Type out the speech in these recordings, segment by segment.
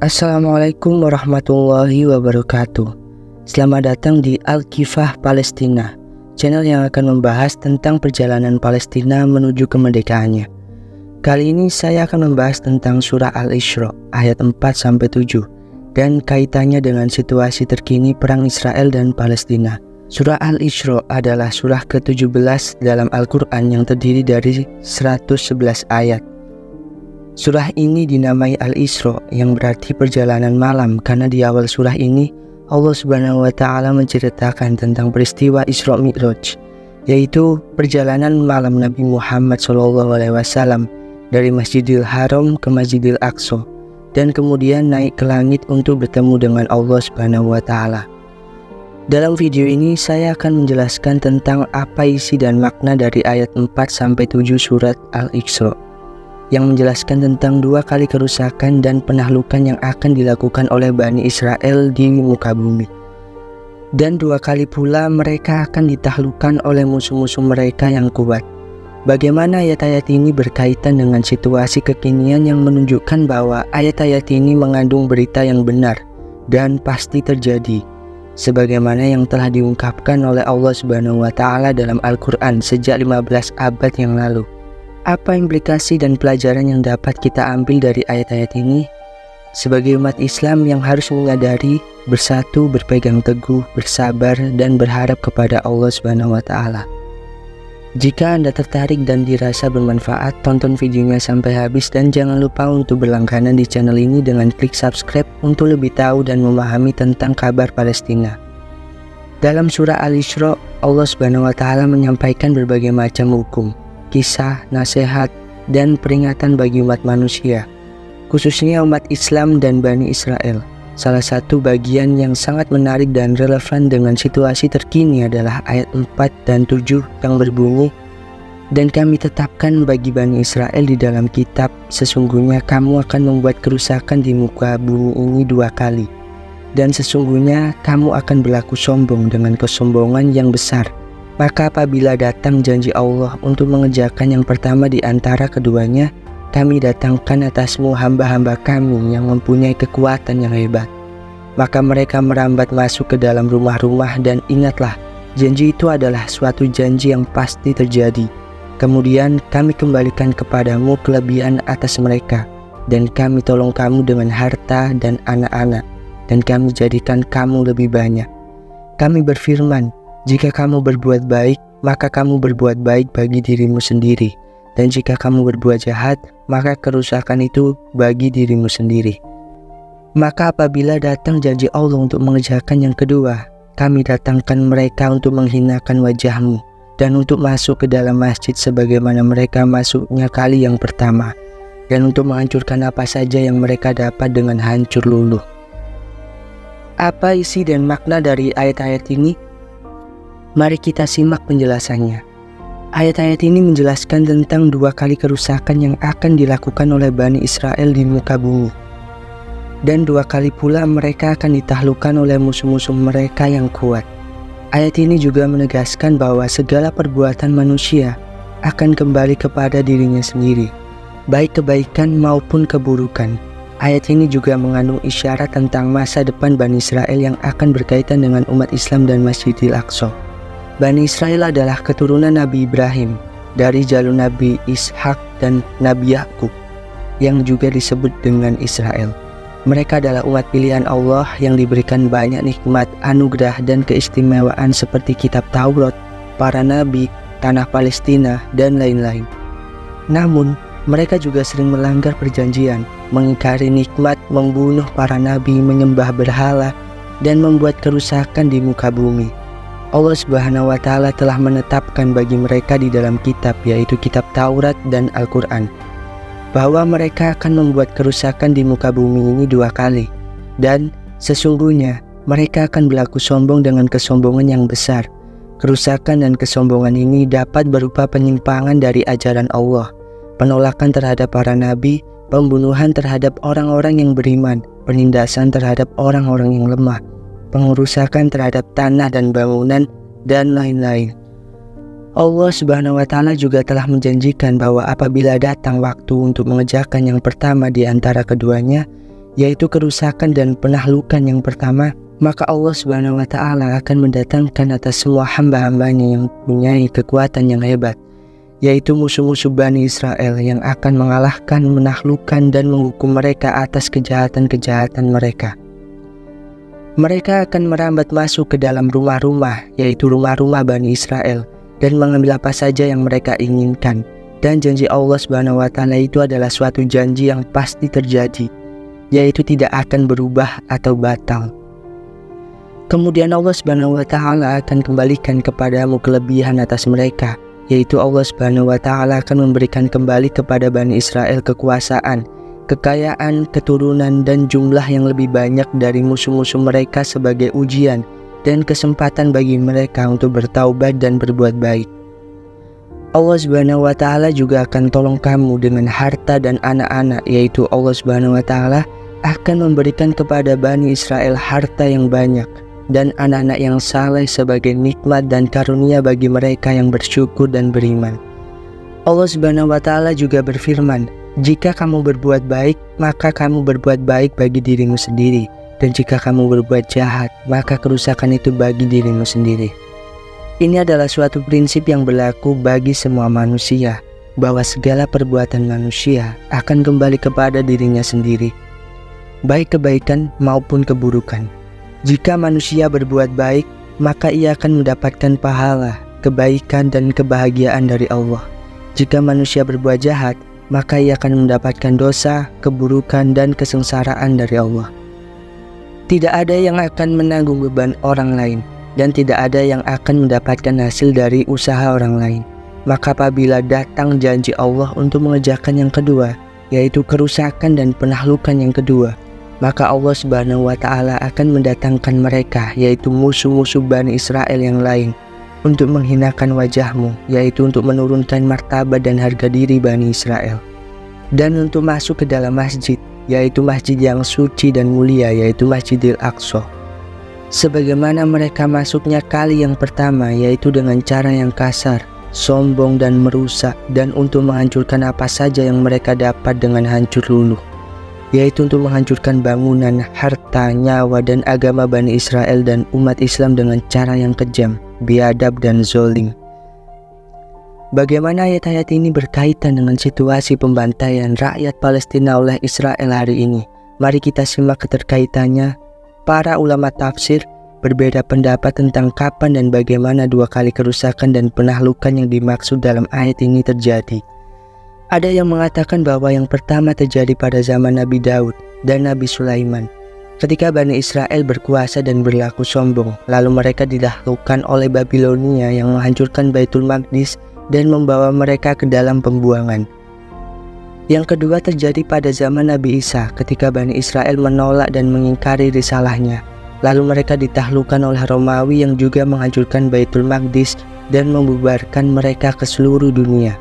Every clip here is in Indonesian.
Assalamualaikum warahmatullahi wabarakatuh. Selamat datang di Al-Kifah Palestina, channel yang akan membahas tentang perjalanan Palestina menuju kemerdekaannya. Kali ini saya akan membahas tentang surah Al-Isra ayat 4-7 dan kaitannya dengan situasi terkini perang Israel dan Palestina. Surah Al-Isra adalah surah ke-17 dalam Al-Quran yang terdiri dari 111 ayat. Surah ini dinamai Al-Isra yang berarti perjalanan malam karena di awal surah ini Allah Subhanahu wa Ta'ala menceritakan tentang peristiwa Isra Mi'raj, yaitu perjalanan malam Nabi Muhammad SAW dari Masjidil Haram ke Masjidil Aqsa dan kemudian naik ke langit untuk bertemu dengan Allah Subhanahu wa Ta'ala. Dalam video ini saya akan menjelaskan tentang apa isi dan makna dari ayat 4-7 surat Al-Isra, yang menjelaskan tentang 2 kali kerusakan dan penaklukan yang akan dilakukan oleh Bani Israel di muka bumi. Dan 2 kali pula mereka akan ditaklukkan oleh musuh-musuh mereka yang kuat. Bagaimana ayat-ayat ini berkaitan dengan situasi kekinian yang menunjukkan bahwa ayat-ayat ini mengandung berita yang benar dan pasti terjadi, sebagaimana yang telah diungkapkan oleh Allah Subhanahu wa Ta'ala dalam Al-Quran sejak 15 abad yang lalu. Apa implikasi dan pelajaran yang dapat kita ambil dari ayat-ayat ini? Sebagai umat Islam yang harus menyadari, bersatu, berpegang teguh, bersabar, dan berharap kepada Allah Subhanahu wa Ta'ala. Jika Anda tertarik dan dirasa bermanfaat, tonton videonya sampai habis dan jangan lupa untuk berlangganan di channel ini dengan klik subscribe untuk lebih tahu dan memahami tentang kabar Palestina. Dalam surah Al-Isra, Allah Subhanahu wa Ta'ala menyampaikan berbagai macam hukum, kisah, nasihat, dan peringatan bagi umat manusia, khususnya umat Islam dan Bani Israel. Salah satu bagian yang sangat menarik dan relevan dengan situasi terkini adalah ayat 4 dan 7 yang berbunyi, "Dan kami tetapkan bagi Bani Israel di dalam kitab, sesungguhnya kamu akan membuat kerusakan di muka bumi ini 2 kali. Dan sesungguhnya kamu akan berlaku sombong dengan kesombongan yang besar. Maka apabila datang janji Allah untuk mengerjakan yang pertama di antara keduanya, kami datangkan atasmu hamba-hamba kami yang mempunyai kekuatan yang hebat. Maka mereka merambat masuk ke dalam rumah-rumah dan ingatlah, janji itu adalah suatu janji yang pasti terjadi. Kemudian kami kembalikan kepadamu kelebihan atas mereka, dan kami tolong kamu dengan harta dan anak-anak, dan kami jadikan kamu lebih banyak. Kami berfirman, jika kamu berbuat baik, maka kamu berbuat baik bagi dirimu sendiri. Dan jika kamu berbuat jahat, maka kerusakan itu bagi dirimu sendiri. Maka apabila datang janji Allah untuk mengerjakan yang kedua, kami datangkan mereka untuk menghinakan wajahmu dan untuk masuk ke dalam masjid sebagaimana mereka masuknya kali yang pertama, dan untuk menghancurkan apa saja yang mereka dapat dengan hancur luluh." Apa isi dan makna dari ayat-ayat ini? Mari kita simak penjelasannya. Ayat-ayat ini menjelaskan tentang 2 kali kerusakan yang akan dilakukan oleh Bani Israel di muka bumi. Dan 2 kali pula mereka akan ditaklukkan oleh musuh-musuh mereka yang kuat. Ayat ini juga menegaskan bahwa segala perbuatan manusia akan kembali kepada dirinya sendiri, baik kebaikan maupun keburukan. Ayat ini juga mengandung isyarat tentang masa depan Bani Israel yang akan berkaitan dengan umat Islam dan Masjidil Aqsa. Bani Israel adalah keturunan Nabi Ibrahim dari jalur Nabi Ishak dan Nabi Yakub yang juga disebut dengan Israel. Mereka adalah umat pilihan Allah yang diberikan banyak nikmat, anugerah, dan keistimewaan seperti kitab Taurat, para nabi, tanah Palestina, dan lain-lain. Namun, mereka juga sering melanggar perjanjian, mengingkari nikmat, membunuh para nabi, menyembah berhala, dan membuat kerusakan di muka bumi. Allah Subhanahu wa Ta'ala telah menetapkan bagi mereka di dalam kitab, yaitu kitab Taurat dan Al-Quran, bahwa mereka akan membuat kerusakan di muka bumi ini 2 kali. Dan sesungguhnya mereka akan berlaku sombong dengan kesombongan yang besar. Kerusakan dan kesombongan ini dapat berupa penyimpangan dari ajaran Allah, penolakan terhadap para nabi, pembunuhan terhadap orang-orang yang beriman, penindasan terhadap orang-orang yang lemah, pengerusakan terhadap tanah dan bangunan, dan lain-lain. Allah Subhanahu wa Ta'ala juga telah menjanjikan bahwa apabila datang waktu untuk mengerjakan yang pertama di antara keduanya, yaitu kerusakan dan penaklukan yang pertama, maka Allah Subhanahu wa Ta'ala akan mendatangkan atas semua hamba-hambanya yang mempunyai kekuatan yang hebat, yaitu musuh-musuh Bani Israel yang akan mengalahkan, menaklukkan dan menghukum mereka atas kejahatan-kejahatan mereka. Mereka akan merambat masuk ke dalam rumah-rumah, yaitu rumah-rumah Bani Israel, dan mengambil apa saja yang mereka inginkan. Dan janji Allah Subhanahu wa Ta'ala itu adalah suatu janji yang pasti terjadi, yaitu tidak akan berubah atau batal. Kemudian Allah Subhanahu wa Ta'ala akan kembalikan kepadamu kelebihan atas mereka, yaitu Allah Subhanahu wa Ta'ala akan memberikan kembali kepada Bani Israel kekuasaan, kekayaan, keturunan, dan jumlah yang lebih banyak dari musuh-musuh mereka sebagai ujian dan kesempatan bagi mereka untuk bertaubat dan berbuat baik. Allah Subhanahu wa Ta'ala juga akan tolong kamu dengan harta dan anak-anak, yaitu Allah Subhanahu wa Ta'ala akan memberikan kepada Bani Israel harta yang banyak dan anak-anak yang saleh sebagai nikmat dan karunia bagi mereka yang bersyukur dan beriman. Allah Subhanahu wa Ta'ala juga berfirman, "Jika kamu berbuat baik, maka kamu berbuat baik bagi dirimu sendiri, dan jika kamu berbuat jahat, maka kerusakan itu bagi dirimu sendiri." Ini adalah suatu prinsip yang berlaku bagi semua manusia, bahwa segala perbuatan manusia akan kembali kepada dirinya sendiri, baik kebaikan maupun keburukan. Jika manusia berbuat baik, maka ia akan mendapatkan pahala, kebaikan dan kebahagiaan dari Allah. Jika manusia berbuat jahat, maka ia akan mendapatkan dosa, keburukan dan kesengsaraan dari Allah. Tidak ada yang akan menanggung beban orang lain, dan tidak ada yang akan mendapatkan hasil dari usaha orang lain. Maka apabila datang janji Allah untuk mengerjakan yang kedua, yaitu kerusakan dan penaklukan yang kedua, maka Allah Subhanahu wa Ta'ala akan mendatangkan mereka, yaitu musuh-musuh Bani Israel yang lain, untuk menghinakan wajahmu, yaitu untuk menurunkan martabat dan harga diri Bani Israel, dan untuk masuk ke dalam masjid, yaitu masjid yang suci dan mulia, yaitu Masjidil Aqsa. Sebagaimana mereka masuknya kali yang pertama, yaitu dengan cara yang kasar, sombong dan merusak, dan untuk menghancurkan apa saja yang mereka dapat dengan hancur luluh, yaitu untuk menghancurkan bangunan, harta, nyawa, dan agama Bani Israel dan umat Islam dengan cara yang kejam, biadab, dan zolim. Bagaimana ayat-ayat ini berkaitan dengan situasi pembantaian rakyat Palestina oleh Israel hari ini? Mari kita simak keterkaitannya. Para ulama tafsir berbeda pendapat tentang kapan dan bagaimana dua kali kerusakan dan penaklukan yang dimaksud dalam ayat ini terjadi. Ada yang mengatakan bahwa yang pertama terjadi pada zaman Nabi Daud dan Nabi Sulaiman, ketika Bani Israel berkuasa dan berlaku sombong, lalu mereka ditaklukkan oleh Babilonia yang menghancurkan Baitul Maqdis dan membawa mereka ke dalam pembuangan. Yang kedua terjadi pada zaman Nabi Isa, ketika Bani Israel menolak dan mengingkari risalahnya, lalu mereka ditaklukkan oleh Romawi yang juga menghancurkan Baitul Maqdis dan membubarkan mereka ke seluruh dunia.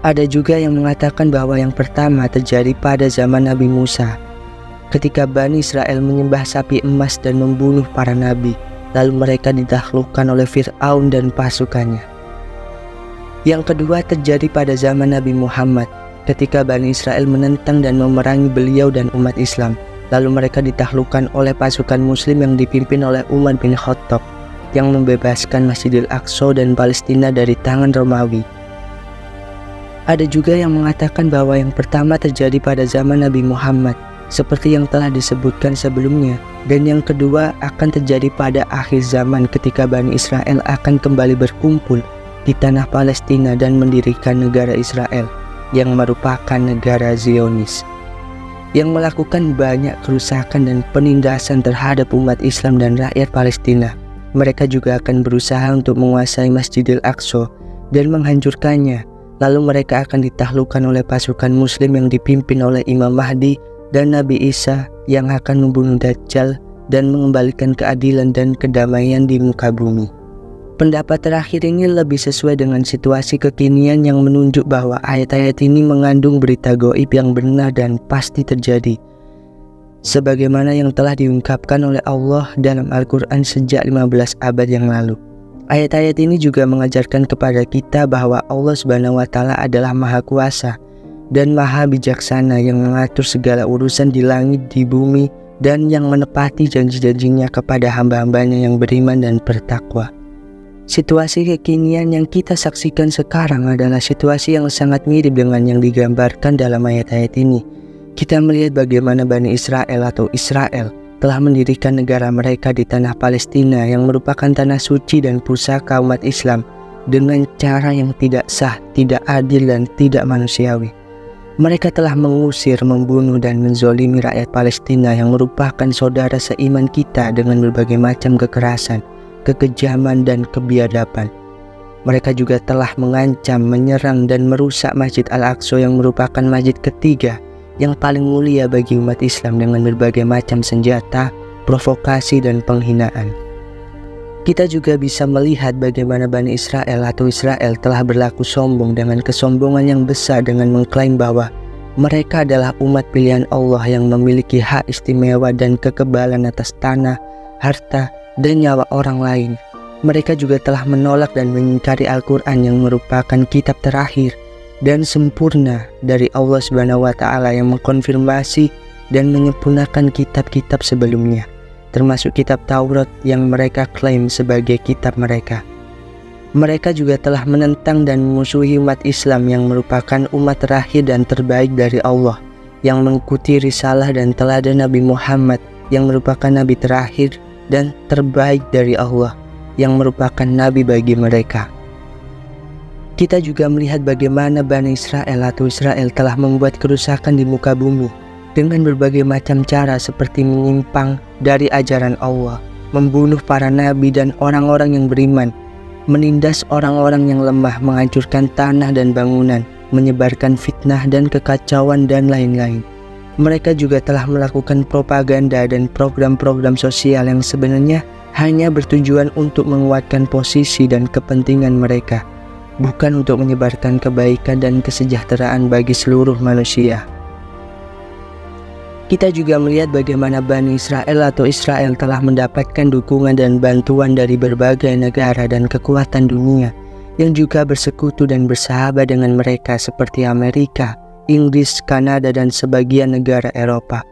Ada juga yang mengatakan bahwa yang pertama terjadi pada zaman Nabi Musa, ketika Bani Israel menyembah sapi emas dan membunuh para nabi, lalu mereka ditaklukkan oleh Fir'aun dan pasukannya. Yang kedua terjadi pada zaman Nabi Muhammad, ketika Bani Israel menentang dan memerangi beliau dan umat Islam, lalu mereka ditaklukkan oleh pasukan muslim yang dipimpin oleh Umar bin Khattab, yang membebaskan Masjidil Aqsa dan Palestina dari tangan Romawi. Ada juga yang mengatakan bahwa yang pertama terjadi pada zaman Nabi Muhammad, seperti yang telah disebutkan sebelumnya, dan yang kedua akan terjadi pada akhir zaman ketika Bani Israel akan kembali berkumpul di tanah Palestina dan mendirikan negara Israel, yang merupakan negara Zionis, yang melakukan banyak kerusakan dan penindasan terhadap umat Islam dan rakyat Palestina. Mereka juga akan berusaha untuk menguasai Masjidil Aqsa dan menghancurkannya, lalu mereka akan ditaklukkan oleh pasukan muslim yang dipimpin oleh Imam Mahdi dan Nabi Isa yang akan membunuh Dajjal dan mengembalikan keadilan dan kedamaian di muka bumi. Pendapat terakhir ini lebih sesuai dengan situasi kekinian yang menunjuk bahwa ayat-ayat ini mengandung berita gaib yang benar dan pasti terjadi, sebagaimana yang telah diungkapkan oleh Allah dalam Al-Quran sejak 15 abad yang lalu. Ayat-ayat ini juga mengajarkan kepada kita bahwa Allah Subhanahu wa Ta'ala adalah Maha Kuasa dan maha bijaksana yang mengatur segala urusan di langit, di bumi, dan yang menepati janji-janjinya kepada hamba-hambanya yang beriman dan bertakwa. Situasi kekinian yang kita saksikan sekarang adalah situasi yang sangat mirip dengan yang digambarkan dalam ayat-ayat ini. Kita melihat bagaimana Bani Israel atau Israel telah mendirikan negara mereka di tanah Palestina yang merupakan tanah suci dan pusaka umat Islam dengan cara yang tidak sah, tidak adil, dan tidak manusiawi. Mereka telah mengusir, membunuh, dan menzolimi rakyat Palestina yang merupakan saudara seiman kita dengan berbagai macam kekerasan, kekejaman, dan kebiadaban. Mereka juga telah mengancam, menyerang, dan merusak Masjid Al-Aqsa yang merupakan masjid ketiga yang paling mulia bagi umat Islam dengan berbagai macam senjata, provokasi, dan penghinaan. Kita juga bisa melihat bagaimana Bani Israel atau Israel telah berlaku sombong dengan kesombongan yang besar dengan mengklaim bahwa mereka adalah umat pilihan Allah yang memiliki hak istimewa dan kekebalan atas tanah, harta, dan nyawa orang lain. Mereka juga telah menolak dan mengingkari Al-Quran yang merupakan kitab terakhir dan sempurna dari Allah Subhanahu wa Ta'ala yang mengkonfirmasi dan menyempurnakan kitab-kitab sebelumnya, termasuk kitab Taurat yang mereka klaim sebagai kitab mereka. Mereka juga telah menentang dan memusuhi umat Islam yang merupakan umat terakhir dan terbaik dari Allah, yang mengikuti risalah dan teladan Nabi Muhammad yang merupakan nabi terakhir dan terbaik dari Allah, yang merupakan nabi bagi mereka. Kita juga melihat bagaimana Bani Israel atau Israel telah membuat kerusakan di muka bumi dengan berbagai macam cara seperti menyimpang dari ajaran Allah, membunuh para nabi dan orang-orang yang beriman, menindas orang-orang yang lemah, menghancurkan tanah dan bangunan, menyebarkan fitnah dan kekacauan, dan lain-lain. Mereka juga telah melakukan propaganda dan program-program sosial yang sebenarnya hanya bertujuan untuk menguatkan posisi dan kepentingan mereka, bukan untuk menyebarkan kebaikan dan kesejahteraan bagi seluruh manusia. Kita juga melihat bagaimana Bani Israel atau Israel telah mendapatkan dukungan dan bantuan dari berbagai negara dan kekuatan dunia yang juga bersekutu dan bersahabat dengan mereka seperti Amerika, Inggris, Kanada, dan sebagian negara Eropa.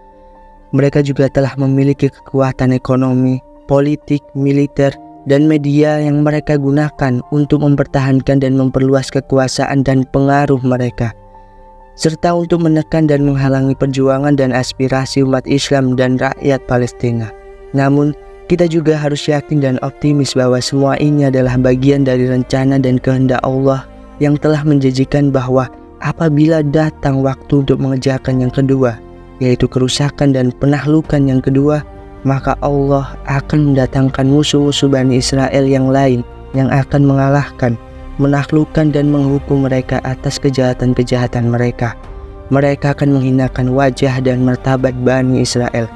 Mereka juga telah memiliki kekuatan ekonomi, politik, militer, dan media yang mereka gunakan untuk mempertahankan dan memperluas kekuasaan dan pengaruh mereka, serta untuk menekan dan menghalangi perjuangan dan aspirasi umat Islam dan rakyat Palestina. Namun, kita juga harus yakin dan optimis bahwa semua ini adalah bagian dari rencana dan kehendak Allah yang telah menjanjikan bahwa apabila datang waktu untuk mengerjakan yang kedua, yaitu kerusakan dan penaklukan yang kedua, maka Allah akan mendatangkan musuh-musuh Bani Israel yang lain yang akan mengalahkan, menaklukkan, dan menghukum mereka atas kejahatan-kejahatan mereka. Mereka akan menghinakan wajah dan martabat Bani Israel,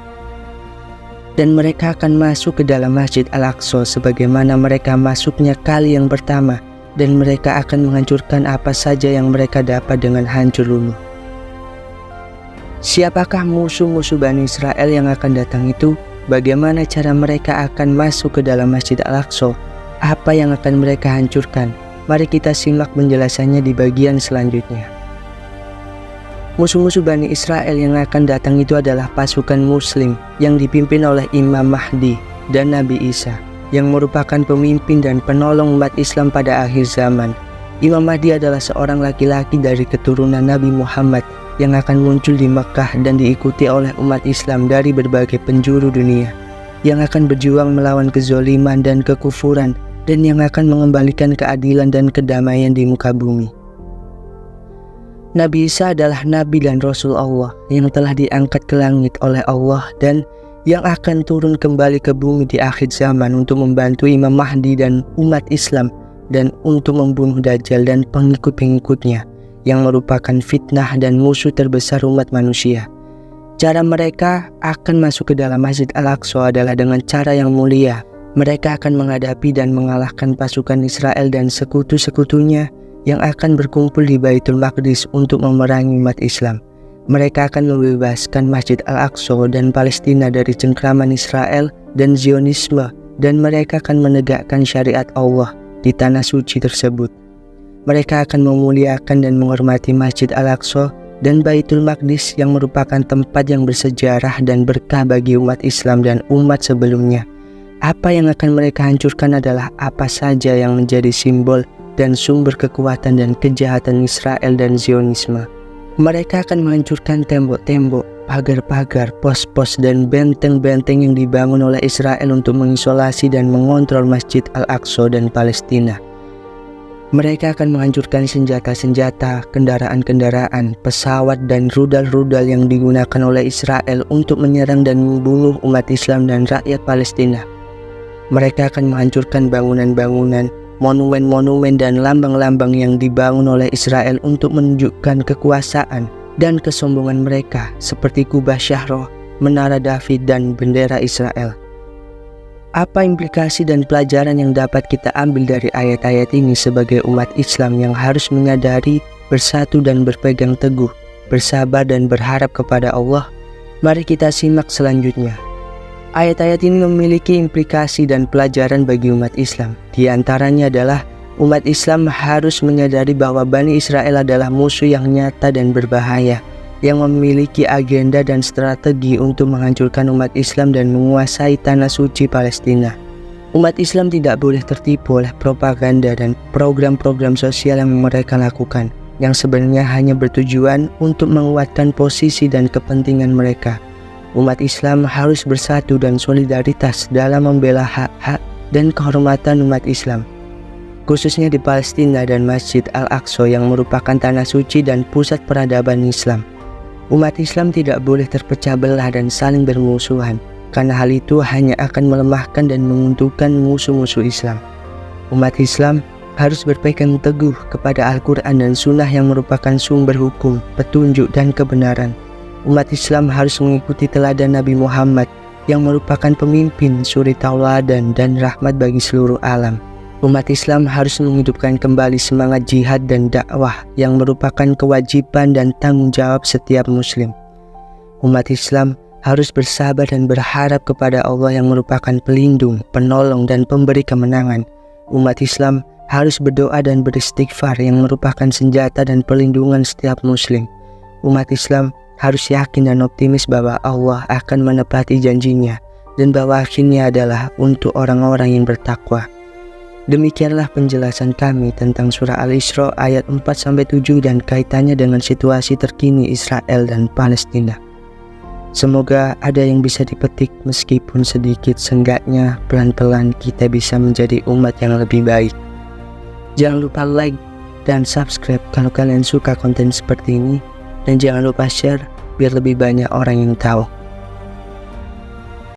dan mereka akan masuk ke dalam Masjid Al-Aqsa sebagaimana mereka masuknya kali yang pertama, dan mereka akan menghancurkan apa saja yang mereka dapat dengan hancur luluh. Siapakah musuh-musuh Bani Israel yang akan datang itu? Bagaimana cara mereka akan masuk ke dalam Masjid Al-Aqsa? Apa yang akan mereka hancurkan? Mari kita simak penjelasannya di bagian selanjutnya. Musuh-musuh Bani Israel yang akan datang itu adalah pasukan Muslim yang dipimpin oleh Imam Mahdi dan Nabi Isa, yang merupakan pemimpin dan penolong umat Islam pada akhir zaman. Imam Mahdi adalah seorang laki-laki dari keturunan Nabi Muhammad yang akan muncul di Mekah dan diikuti oleh umat Islam dari berbagai penjuru dunia, yang akan berjuang melawan kezoliman dan kekufuran, dan yang akan mengembalikan keadilan dan kedamaian di muka bumi. Nabi Isa adalah Nabi dan Rasul Allah yang telah diangkat ke langit oleh Allah dan yang akan turun kembali ke bumi di akhir zaman untuk membantu Imam Mahdi dan umat Islam dan untuk membunuh Dajjal dan pengikut-pengikutnya yang merupakan fitnah dan musuh terbesar umat manusia. Cara mereka akan masuk ke dalam Masjid Al-Aqsa adalah dengan cara yang mulia. Mereka akan menghadapi dan mengalahkan pasukan Israel dan sekutu-sekutunya yang akan berkumpul di Baitul Maqdis untuk memerangi umat Islam. Mereka akan membebaskan Masjid Al-Aqsa dan Palestina dari cengkraman Israel dan Zionisme, dan mereka akan menegakkan syariat Allah di tanah suci tersebut. Mereka akan memuliakan dan menghormati Masjid Al-Aqsa dan Baitul Maqdis yang merupakan tempat yang bersejarah dan berkah bagi umat Islam dan umat sebelumnya. Apa yang akan mereka hancurkan adalah apa saja yang menjadi simbol dan sumber kekuatan dan kejahatan Israel dan Zionisme. Mereka akan menghancurkan tembok-tembok, pagar-pagar, pos-pos, dan benteng-benteng yang dibangun oleh Israel untuk mengisolasi dan mengontrol Masjid Al-Aqsa dan Palestina. Mereka akan menghancurkan senjata-senjata, kendaraan-kendaraan, pesawat, dan rudal-rudal yang digunakan oleh Israel untuk menyerang dan membunuh umat Islam dan rakyat Palestina. Mereka akan menghancurkan bangunan-bangunan, monumen-monumen, dan lambang-lambang yang dibangun oleh Israel untuk menunjukkan kekuasaan dan kesombongan mereka, seperti Kubah Syahroh, Menara David, dan bendera Israel. Apa implikasi dan pelajaran yang dapat kita ambil dari ayat-ayat ini sebagai umat Islam yang harus menyadari, bersatu dan berpegang teguh, bersabar dan berharap kepada Allah? Mari kita simak selanjutnya. Ayat-ayat ini memiliki implikasi dan pelajaran bagi umat Islam. Di antaranya adalah umat Islam harus menyadari bahwa Bani Israel adalah musuh yang nyata dan berbahaya, yang memiliki agenda dan strategi untuk menghancurkan umat Islam dan menguasai tanah suci Palestina. Umat Islam tidak boleh tertipu oleh propaganda dan program-program sosial yang mereka lakukan, yang sebenarnya hanya bertujuan untuk menguatkan posisi dan kepentingan mereka. Umat Islam harus bersatu dan solidaritas dalam membela hak-hak dan kehormatan umat Islam, khususnya di Palestina dan Masjid Al-Aqsa yang merupakan tanah suci dan pusat peradaban Islam. Umat Islam tidak boleh terpecah belah dan saling bermusuhan, karena hal itu hanya akan melemahkan dan menguntungkan musuh-musuh Islam. Umat Islam harus berpegang teguh kepada Al-Quran dan Sunnah yang merupakan sumber hukum, petunjuk, dan kebenaran. Umat Islam harus mengikuti teladan Nabi Muhammad yang merupakan pemimpin, suri tauladan, dan rahmat bagi seluruh alam. Umat Islam harus menghidupkan kembali semangat jihad dan dakwah yang merupakan kewajiban dan tanggung jawab setiap muslim. Umat Islam harus bersabar dan berharap kepada Allah yang merupakan pelindung, penolong, dan pemberi kemenangan. Umat Islam harus berdoa dan beristighfar yang merupakan senjata dan perlindungan setiap muslim. Umat Islam harus yakin dan optimis bahwa Allah akan menepati janjinya dan bahwa akhirnya adalah untuk orang-orang yang bertakwa. Demikianlah penjelasan kami tentang surah Al-Isra ayat 4-7 dan kaitannya dengan situasi terkini Israel dan Palestina. Semoga ada yang bisa dipetik meskipun sedikit, seenggaknya pelan-pelan kita bisa menjadi umat yang lebih baik. Jangan lupa like dan subscribe kalau kalian suka konten seperti ini, dan jangan lupa share biar lebih banyak orang yang tahu.